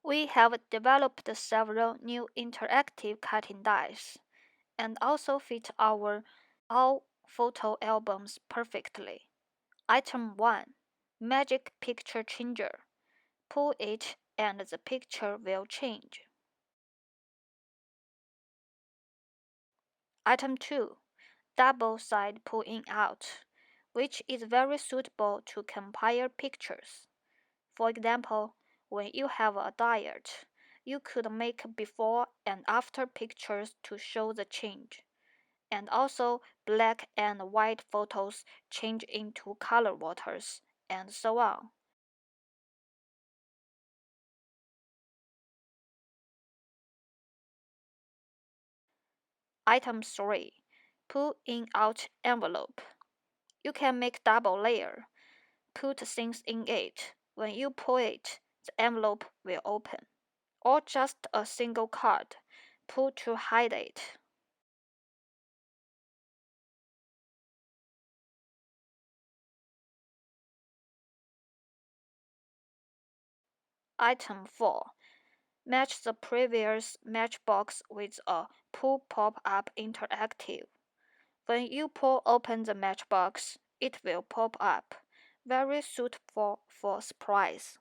We have developed several new interactive cutting dies and also fit our all photo albums perfectly. Item 1. Magic Picture Changer. Pull it and the picture will change. Item 2. Double side pull-in out, which is very suitable to compare pictures. For example, when you have a diet, you could make before and after pictures to show the change. And also black and white photos change into color waters, and so on. Item 3. Pull in out envelope. You can make double layer. Put things in it. When you pull it, the envelope will open. Or just a single card. Pull to hide it. Item 4. Match the previous Matchbox with a pull pop-up interactive. When you pull open the Matchbox, it will pop up. Very suitable for surprise.